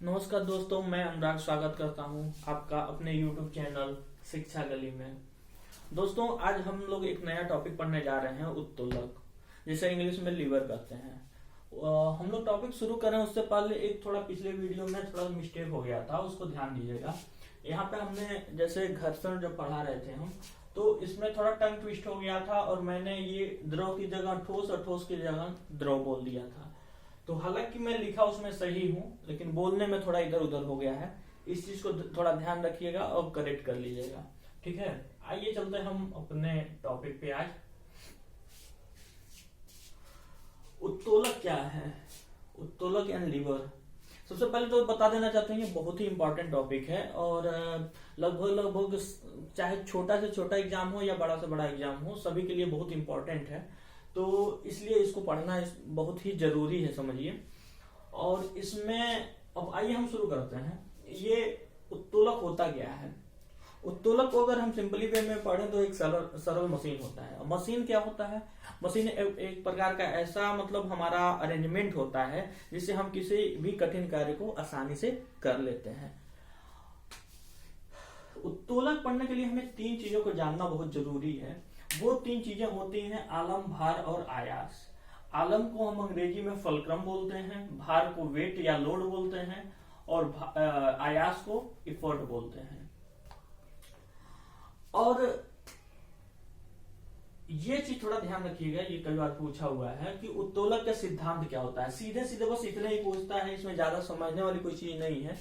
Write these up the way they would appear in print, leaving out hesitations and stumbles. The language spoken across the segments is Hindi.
नमस्कार दोस्तों, मैं अनुराग स्वागत करता हूं आपका अपने YouTube चैनल शिक्षा गली में। दोस्तों, आज हम लोग एक नया टॉपिक पढ़ने जा रहे हैं, उत्तोलक, जिसे इंग्लिश में लीवर कहते हैं। हम लोग टॉपिक शुरू करें उससे पहले एक थोड़ा पिछले वीडियो में थोड़ा मिस्टेक हो गया था, उसको ध्यान दीजिएगा। यहाँ पे हमने जैसे घर्षण जब पढ़ा रहे थे हम, तो इसमें थोड़ा टंग ट्विस्ट हो गया था और मैंने ये द्रव की जगह ठोस और ठोस की जगह द्रव बोल दिया था। तो हालांकि मैं लिखा उसमें सही हूँ, लेकिन बोलने में थोड़ा इधर उधर हो गया है। इस चीज को थोड़ा ध्यान रखिएगा और करेक्ट कर लीजिएगा, ठीक है। आइए चलते हैं हम अपने टॉपिक पे। आज उत्तोलक क्या है, उत्तोलक एंड लीवर। सबसे पहले तो बता देना चाहते हैं, ये बहुत ही इंपॉर्टेंट टॉपिक है और लगभग लगभग चाहे छोटा से छोटा एग्जाम हो या बड़ा से बड़ा एग्जाम हो, सभी के लिए बहुत इंपॉर्टेंट है। तो इसलिए इसको पढ़ना बहुत ही जरूरी है, समझिए। और इसमें अब आइए हम शुरू करते हैं। ये उत्तोलक होता क्या है? उत्तोलक को अगर हम सिंपली वे में पढ़ें तो एक सरल मशीन होता है। मशीन क्या होता है? मशीन एक प्रकार का ऐसा मतलब हमारा अरेंजमेंट होता है जिससे हम किसी भी कठिन कार्य को आसानी से कर लेते हैं। उत्तोलक पढ़ने के लिए हमें तीन चीजों को जानना बहुत जरूरी है। वो तीन चीजें होती हैं आलम, भार और आयास। आलम को हम अंग्रेजी में फलक्रम बोलते हैं, भार को वेट या लोड बोलते हैं और आयास को इफर्ट बोलते हैं। और ये चीज थोड़ा ध्यान रखिएगा, ये कई बार पूछा हुआ है कि उत्तोलक का सिद्धांत क्या होता है। सीधे सीधे बस इतना ही पूछता है, इसमें ज्यादा समझने वाली कोई चीज नहीं है।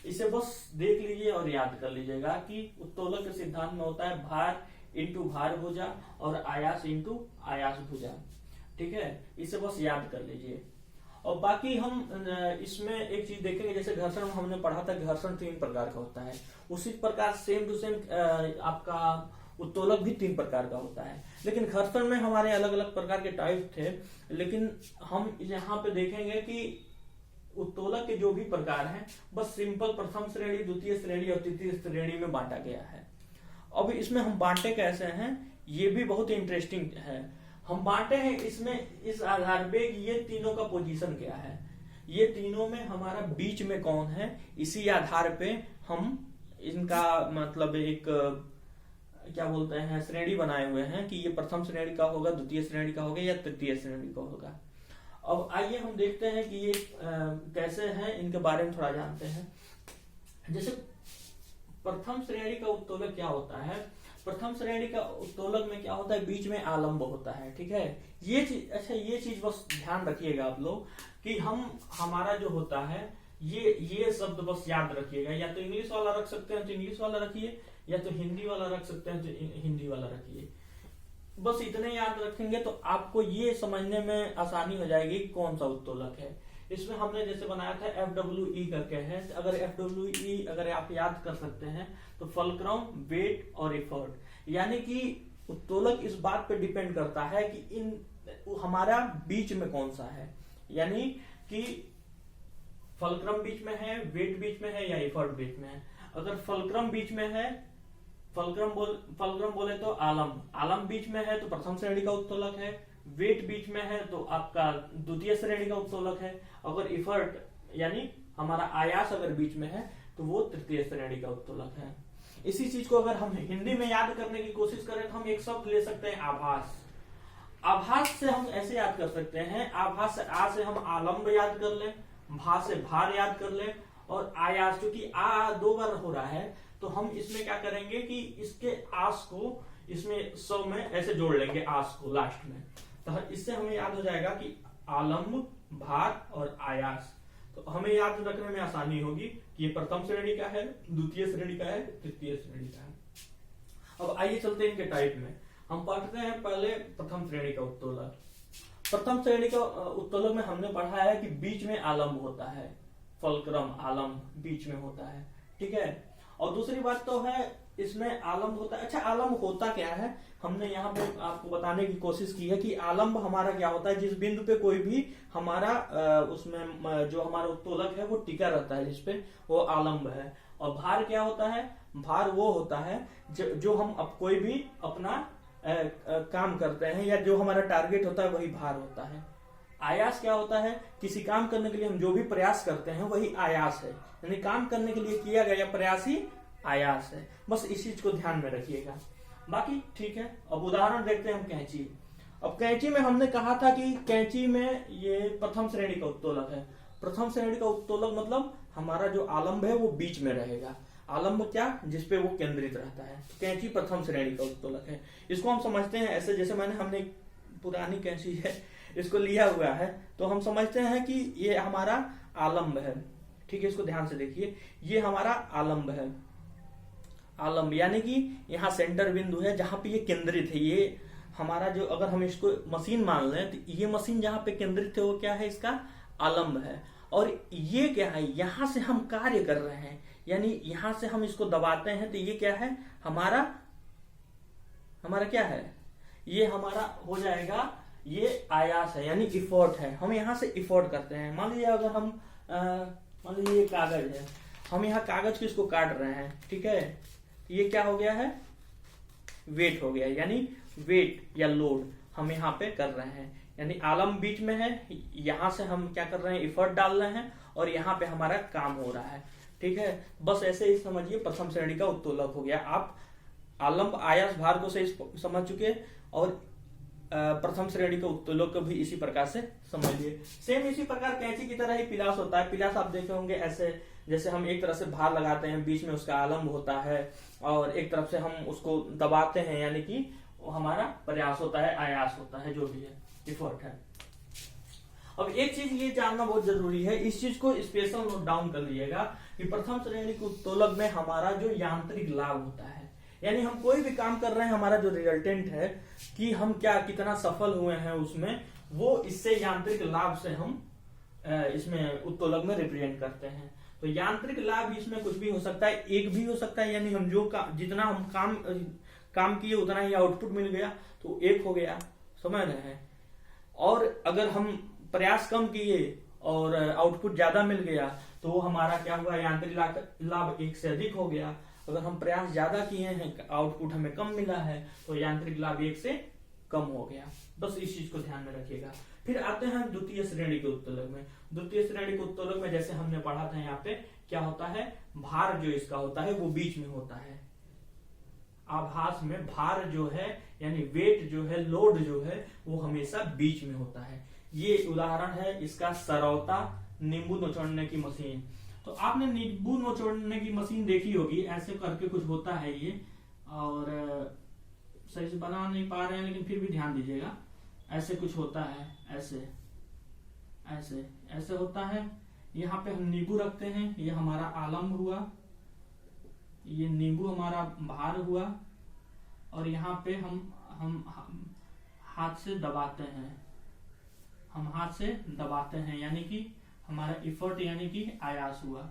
इसे बस देख लीजिए और याद कर लीजिएगा कि उत्तोलक के सिद्धांत में होता है भार इंटू भार भुजा और आयास इंटू आयास भुजा, ठीक है। इसे बस याद कर लीजिए। और बाकी हम इसमें एक चीज देखेंगे, जैसे घर्षण हमने पढ़ा था, घर्षण तीन प्रकार का होता है। उसी प्रकार सेम टू सेम आपका उत्तोलक भी तीन प्रकार का होता है। लेकिन घर्षण में हमारे अलग अलग प्रकार के टाइप थे, लेकिन हम यहाँ पे देखेंगे कि उत्तोलक के जो भी प्रकार हैं बस सिंपल प्रथम श्रेणी, द्वितीय श्रेणी और तृतीय श्रेणी में बांटा गया है। अब इसमें हम बांटे कैसे हैं, ये भी बहुत इंटरेस्टिंग है। हम बांटे हैं इसमें इस आधार पे कि ये तीनों का पोजीशन क्या है, ये तीनों में हमारा बीच में कौन है, इसी आधार पे हम इनका मतलब एक क्या बोलते हैं श्रेणी बनाए हुए हैं कि ये प्रथम श्रेणी का होगा, द्वितीय श्रेणी का होगा या तृतीय श्रेणी का होगा। अब आइए हम देखते हैं कि ये कैसे हैं, इनके बारे में थोड़ा जानते हैं। जैसे प्रथम श्रेणी का उत्तोलक क्या होता है? प्रथम श्रेणी का उत्तोलक में क्या होता है, बीच में आलम्ब होता है, ठीक है। ये चीज, अच्छा ये चीज बस ध्यान रखिएगा आप लोग कि हमारा जो होता है ये शब्द बस याद रखिएगा। या तो इंग्लिश वाला रख सकते हैं तो इंग्लिश वाला रखिए, या तो हिंदी वाला रख सकते हैं तो हिंदी वाला रखिए। बस इतने याद रखेंगे तो आपको ये समझने में आसानी हो जाएगी कौन सा उत्तोलक है। इसमें हमने जैसे बनाया था FWE करके है। अगर FWE अगर आप याद कर सकते हैं तो फलक्रम, वेट और एफर्ट, यानी कि उत्तोलक इस बात पे डिपेंड करता है कि इन हमारा बीच में कौन सा है, यानी कि फलक्रम बीच में है, वेट बीच में है या एफर्ट बीच में है। अगर फलक्रम बीच में है, फलक्रम बोले तो आलम बीच में है तो प्रथम श्रेणी का उत्तोलक है। वेट बीच में है तो आपका द्वितीय श्रेणी का उत्तोलक है। अगर इफर्ट यानी हमारा आयास अगर बीच में है तो वो तृतीय श्रेणी का उत्तोलक है। इसी चीज को अगर हम हिंदी में याद करने की कोशिश करें तो हम एक शब्द ले सकते हैं आभास। आभास से हम ऐसे याद कर सकते हैं, आभास से आ से हम आलम्ब याद कर लें, भा से भार याद कर लें और आयास, क्योंकि आ दो बार हो रहा है तो हम इसमें क्या करेंगे कि इसके आस को इसमें सौ में ऐसे जोड़ लेंगे, आस को लास्ट में। तो इससे हमें याद हो जाएगा कि आलम्ब, भार और आयास। तो हमें याद रखने में आसानी होगी कि ये प्रथम श्रेणी का है, द्वितीय श्रेणी का है, तृतीय श्रेणी का है। अब आइए चलते हैं इनके टाइप में। हम पढ़ते हैं पहले प्रथम श्रेणी का उत्तोलक। प्रथम श्रेणी का उत्तोलक में हमने पढ़ा है कि बीच में आलम्ब होता है, फलक्रम आलम्ब बीच में होता है, ठीक है। और दूसरी बात तो है इसमें आलम्ब होता है। अच्छा, आलम्ब होता क्या है, हमने यहाँ पे आपको बताने की कोशिश की है कि आलम्ब हमारा क्या होता है, जिस बिंदु पे कोई भी हमारा उसमें जो हमारा उत्तोलक है वो टिका रहता है, जिसपे वो आलम्ब है। और भार क्या होता है, भार वो होता है जो हम अब कोई भी अपना काम करते हैं या जो हमारा टारगेट होता है वही भार होता है। आयास क्या होता है? किसी काम करने के लिए हम जो भी प्रयास करते हैं वही आयास है, यानी काम करने के लिए किया गया प्रयास ही आयास है। बस इस चीज को ध्यान में रखिएगा। बाकी ठीक है, अब उदाहरण देखते हैं हम कैंची। अब कैंची में हमने कहा था कि कैंची में ये प्रथम श्रेणी का उत्तोलक है। प्रथम श्रेणी का उत्तोलक मतलब हमारा जो आलंब है वो बीच में रहेगा। आलंब क्या? जिसपे वो केंद्रित रहता है। तो कैंची प्रथम श्रेणी का उत्तोलक है। इसको हम समझते हैं ऐसे, जैसे हमने एक पुरानी कैंची है इसको लिया हुआ है, तो हम समझते हैं कि ये हमारा आलंब है। ठीक है, इसको ध्यान से देखिए, ये हमारा आलंब है। आलंब यानी कि यहाँ सेंटर बिंदु है जहां पे ये केंद्रित है। ये हमारा जो, अगर हम इसको मशीन मान लें तो ये मशीन जहां पे केंद्रित है वो क्या है? इसका आलंब है। और ये क्या है? यहां से हम कार्य कर रहे हैं, यानी यहां से हम इसको दबाते हैं, तो ये क्या है? हमारा क्या है? ये हमारा हो जाएगा, ये आयास है, यानी इफोर्ट है। हम यहां से इफोर्ट करते हैं। मान लीजिए अगर हम मान लीजिए ये कागज है, हम यहाँ कागज की इसको काट रहे हैं, ठीक है, ये क्या हो गया है? वेट हो गया, यानी वेट या लोड हम यहाँ पे कर रहे हैं, यानी आलम बीच में है, यहां से हम क्या कर रहे हैं? इफर्ट डाल रहे हैं और यहाँ पे हमारा काम हो रहा है। ठीक है, बस ऐसे ही समझिए प्रथम श्रेणी का उत्तोलक हो गया। आप आलंब आयास भार को से समझ चुके और प्रथम श्रेणी का उत्तोलक को भी इसी प्रकार से समझिए। सेम इसी प्रकार कैंची की तरह ही पिलास होता है। पिलास आप देखे होंगे ऐसे, जैसे हम एक तरफ से भार लगाते हैं, बीच में उसका आलंब होता है और एक तरफ से हम उसको दबाते हैं, यानी कि हमारा प्रयास होता है, आयास होता है, जो भी है, इफर्ट है। अब एक चीज ये जानना बहुत जरूरी है, इस चीज को स्पेशल नोट डाउन कर लीजिएगा कि प्रथम श्रेणी के उत्तोलक में हमारा जो यांत्रिक लाभ होता है, यानी हम कोई भी काम कर रहे हैं, हमारा जो रिजल्टेंट है कि हम क्या कितना सफल हुए हैं उसमें, वो इससे यांत्रिक लाभ से हम इसमें उत्तोलक में रिप्रेजेंट करते हैं। तो यांत्रिक लाभ इसमें कुछ भी हो सकता है, एक भी हो सकता है, यानी हम जो जितना हम काम किए उतना ही आउटपुट मिल गया तो एक हो गया, समझ रहे हैं। और अगर हम प्रयास कम किए और आउटपुट ज्यादा मिल गया तो हमारा क्या हुआ? यांत्रिक लाभ एक से अधिक हो गया। अगर हम प्रयास ज्यादा किए हैं, आउटपुट हमें कम मिला है, तो यांत्रिक लाभ एक से कम हो गया। बस इस चीज को ध्यान में रखिएगा। फिर आते हैं द्वितीय श्रेणी के उत्तोलक में। द्वितीय श्रेणी के उत्तोलक में जैसे हमने पढ़ा था, यहाँ पे क्या होता है? भार जो इसका होता है वो बीच में होता है। आभास में भार जो है, यानी वेट जो है, लोड जो है, वो हमेशा बीच में होता है। ये उदाहरण है इसका सरौता नींबू निचोड़ने की मशीन। तो आपने नींबू निचोड़ने की मशीन देखी होगी, ऐसे करके कुछ होता है ये, और सही से बना नहीं पा रहे हैं लेकिन फिर भी ध्यान दीजिएगा, ऐसे कुछ होता है, ऐसे ऐसे ऐसे होता है। यहाँ पे हम नींबू रखते हैं, ये हमारा आलम्ब हुआ, ये नींबू हमारा भार हुआ, और यहाँ पे हम हाथ से दबाते हैं, हम हाथ से दबाते हैं, यानी कि हमारा इफर्ट, यानी कि आयास हुआ,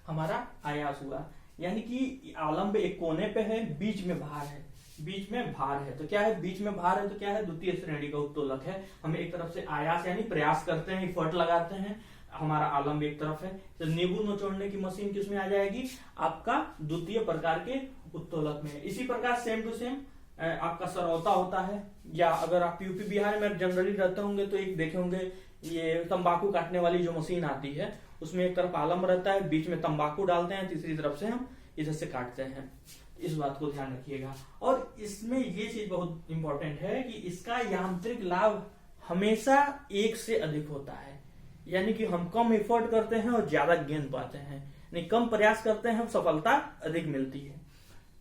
हमारा आयास हुआ। यानी कि आलंब एक कोने पे है, बीच में भार है, बीच में भार है। तो क्या है? बीच में भार है तो क्या है? द्वितीय श्रेणी का उत्तोलक है। हम एक तरफ से आयास यानी प्रयास करते हैं, इफर्ट लगाते हैं, हमारा आलंब एक तरफ है। तो नींबू निचोड़ने की मशीन किसमें आ जाएगी? आपका द्वितीय प्रकार के उत्तोलक में। इसी प्रकार सेम टू सेम आपका सरौता होता है, या अगर आप यूपी बिहार में जनरली रहते होंगे तो एक देखे होंगे, ये तंबाकू काटने वाली जो मशीन आती है, उसमें एक तरफ आलम रहता है, बीच में तंबाकू डालते हैं, तीसरी तरफ से हम इधर से काटते हैं। इस बात को ध्यान रखिएगा। और इसमें ये चीज बहुत इंपॉर्टेंट है कि इसका यांत्रिक लाभ हमेशा एक से अधिक होता है, यानी कि हम कम एफर्ट करते हैं और ज्यादा गेंद पाते हैं, यानी कम प्रयास करते हैं, सफलता अधिक मिलती है।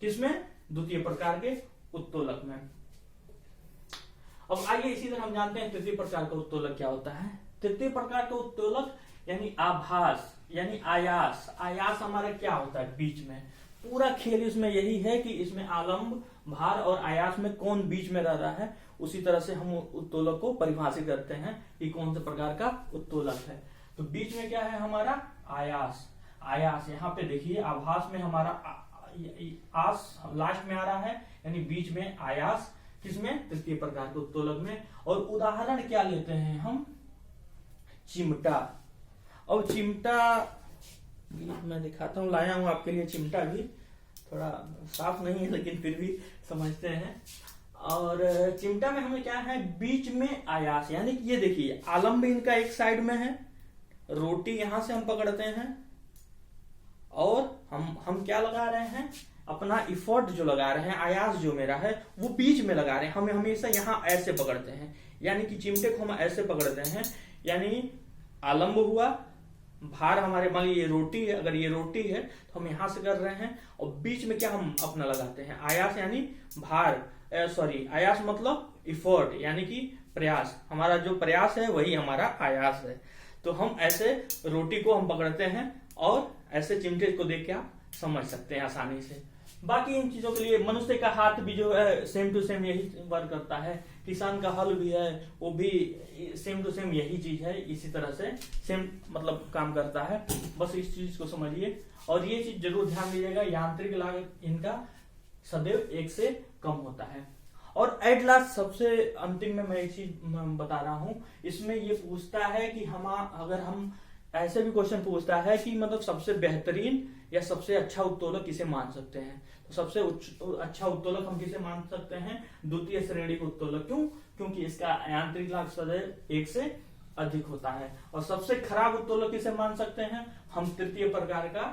किसमें? द्वितीय प्रकार के उत्तोलक में। अब आइए इसी तरह हम जानते हैं तृतीय प्रकार का उत्तोलक क्या होता है। तृतीय प्रकार का उत्तोलक यानी आभास, यानी आयास। आयास हमारा क्या होता है? बीच में। पूरा खेल इसमें यही है कि इसमें आलंब, भार और आयास में कौन बीच में रह रहा है, उसी तरह से हम उत्तोलक को परिभाषित करते हैं कि कौन से प्रकार का उत्तोलक है। तो बीच में क्या है? हमारा आयास। आयास यहाँ पे देखिए, आभास में हमारा आस लास्ट में आ रहा है, यानी बीच में आयास। किसमें? तृतीय प्रकार के उत्तोलक में। और उदाहरण क्या लेते हैं हम? चिमटा। और चिमटा मैं दिखाता हूँ, लाया हूँ आपके लिए चिमटा भी, थोड़ा साफ नहीं है लेकिन फिर भी समझते हैं। और चिमटा में हमें क्या है, बीच में आयास, यानी कि ये देखिए आलम्ब इनका एक साइड में है, रोटी यहां से हम पकड़ते हैं और हम क्या लगा रहे हैं, अपना इफोर्ट जो लगा रहे हैं, आयास जो मेरा है वो बीच में लगा रहे हैं। हमें हमेशा यहाँ ऐसे पकड़ते हैं, यानी कि चिमटे को हम ऐसे पकड़ते हैं, यानी आलम्ब हुआ, भार हमारे, मान लीजिए ये रोटी है, अगर ये रोटी है तो हम यहां से कर रहे हैं और बीच में क्या हम अपना लगाते हैं, आयास, यानी भार, सॉरी आयास मतलब इफोर्ट, यानी कि प्रयास, हमारा जो प्रयास है वही हमारा आयास है। तो हम ऐसे रोटी को हम पकड़ते हैं और ऐसे चिमटे को देख के आप समझ सकते हैं आसानी से। बाकी इन चीजों के लिए मनुष्य का हाथ भी जो है सेम टू सेम यही वर्क करता है, किसान का हल भी है वो भी सेम टू सेम यही चीज है, इसी तरह से सेम मतलब काम करता है। बस इस चीज को समझिए और ये चीज जरूर ध्यान दीजिएगा, यांत्रिक लागत इनका सदैव 1 से कम होता है। और एट लास्ट सबसे अंतिम में मैं एक चीज बता रहा हूं, इसमें ये पूछता है कि अगर हम ऐसे भी क्वेश्चन पूछता है कि मतलब सबसे बेहतरीन या सबसे अच्छा उत्तोलक किसे मान सकते हैं, तो सबसे अच्छा उत्तोलक हम किसे मान सकते हैं, द्वितीय श्रेणी का उत्तोलक। क्यों? क्योंकि इसका यांत्रिक लाभ सदैव 1 से अधिक होता है। और सबसे खराब उत्तोलक किसे मान सकते हैं, हम तृतीय प्रकार का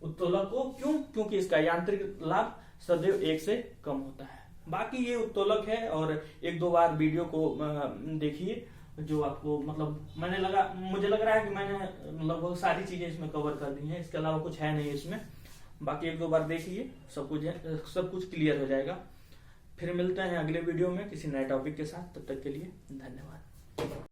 उत्तोलक को। क्यों? क्योंकि इसका यांत्रिक लाभ सदैव 1 से कम होता है। बाकी ये उत्तोलक है और 1-2 बार वीडियो को देखिए, जो आपको मतलब मुझे लग रहा है कि मैंने लगभग सारी चीजें इसमें कवर कर दी हैं, इसके अलावा कुछ है नहीं इसमें। बाकी 1-2 बार देखिए, सब कुछ क्लियर हो जाएगा। फिर मिलते हैं अगले वीडियो में किसी नए टॉपिक के साथ, तब तक के लिए धन्यवाद।